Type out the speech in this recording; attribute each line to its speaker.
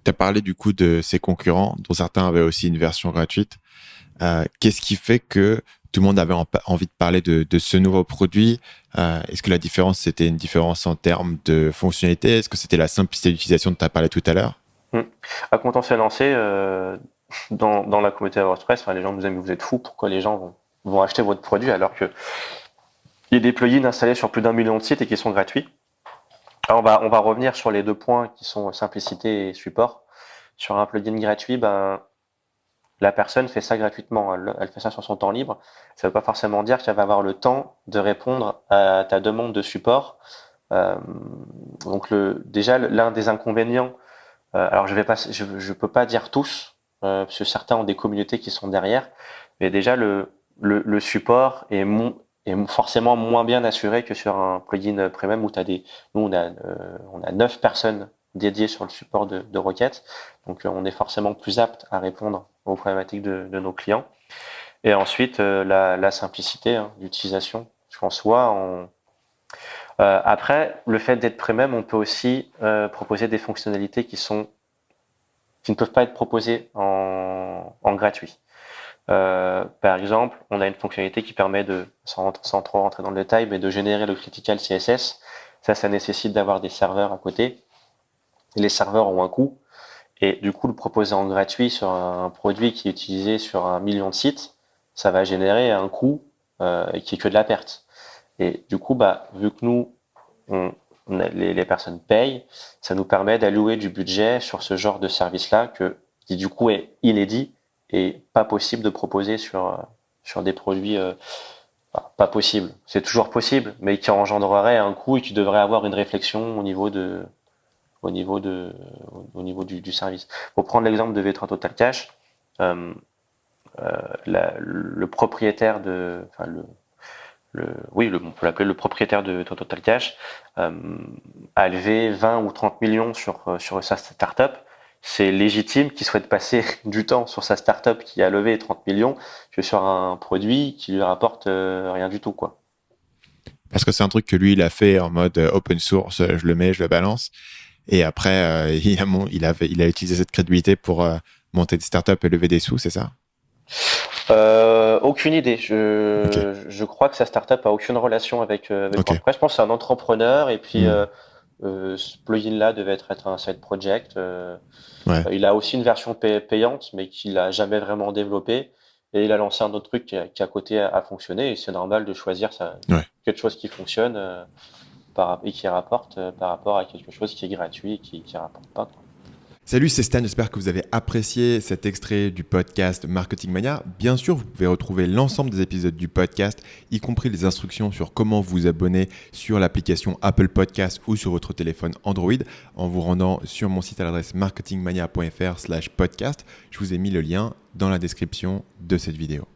Speaker 1: Tu as parlé du coup de ses concurrents, dont certains avaient aussi une version gratuite. Qu'est-ce qui fait que tout le monde avait envie de parler de ce nouveau produit? Est-ce que la différence, c'était une différence en termes de fonctionnalité? Est-ce que c'était la simplicité d'utilisation dont tu as parlé tout à l'heure?
Speaker 2: Quand on s'est lancé dans la communauté WordPress, les gens nous disaient mais vous êtes fous, pourquoi les gens vont acheter votre produit alors que il y a des plugins installés sur plus d'1 million de sites et qui sont gratuits. Alors on va revenir sur les 2 points qui sont simplicité et support. Sur un plugin gratuit, la personne fait ça gratuitement, elle fait ça sur son temps libre. Ça ne veut pas forcément dire qu'elle va avoir le temps de répondre à ta demande de support. Donc déjà l'un des inconvénients, alors je peux pas dire tous, parce que certains ont des communautés qui sont derrière, mais déjà le support est forcément moins bien assuré que sur un plugin premium où nous on a 9 personnes dédiées sur le support de requêtes, donc on est forcément plus apte à répondre aux problématiques de nos clients. Et ensuite la simplicité d'utilisation, parce qu'en soi après, le fait d'être premium, on peut aussi proposer des fonctionnalités qui ne peuvent pas être proposées en gratuit. Par exemple, on a une fonctionnalité qui permet sans trop rentrer dans le détail, mais de générer le critical CSS. Ça nécessite d'avoir des serveurs à côté. Et les serveurs ont un coût. Et du coup, le proposer en gratuit sur un produit qui est utilisé sur 1 million de sites, ça va générer un coût qui est que de la perte. Et du coup, vu que nous, les personnes payent, ça nous permet d'allouer du budget sur ce genre de service-là qui du coup est inédit et pas possible de proposer sur des produits pas possible. C'est toujours possible, mais qui engendrerait un coût et qui devrait avoir une réflexion au niveau du service. Pour prendre l'exemple de V3 Total Cash, le propriétaire on peut l'appeler le propriétaire de Total Cash, a levé 20 ou 30 millions sur sa startup. C'est légitime qu'il souhaite passer du temps sur sa startup qui a levé 30 millions que sur un produit qui lui rapporte rien du tout, quoi.
Speaker 1: Parce que c'est un truc que lui, il a fait en mode open source, je le mets, je le balance. Et après, il a utilisé cette crédibilité pour monter des startups et lever des sous, c'est ça?
Speaker 2: Aucune idée.
Speaker 1: Ok.
Speaker 2: Je crois que sa startup a aucune relation avec
Speaker 1: Ok.
Speaker 2: WordPress. Je pense que c'est un entrepreneur et puis
Speaker 1: Hmm.
Speaker 2: ce plugin-là devait être un side project.
Speaker 1: Ouais.
Speaker 2: Il a aussi une version payante, mais qu'il n'a jamais vraiment développée. Et il a lancé un autre truc qui à côté a fonctionné. Et c'est normal de choisir
Speaker 1: Ouais.
Speaker 2: quelque chose qui fonctionne et qui rapporte par rapport à quelque chose qui est gratuit et qui rapporte pas, quoi.
Speaker 1: Salut, c'est Stan, j'espère que vous avez apprécié cet extrait du podcast Marketing Mania. Bien sûr, vous pouvez retrouver l'ensemble des épisodes du podcast, y compris les instructions sur comment vous abonner sur l'application Apple Podcast ou sur votre téléphone Android en vous rendant sur mon site à l'adresse marketingmania.fr/podcast. Je vous ai mis le lien dans la description de cette vidéo.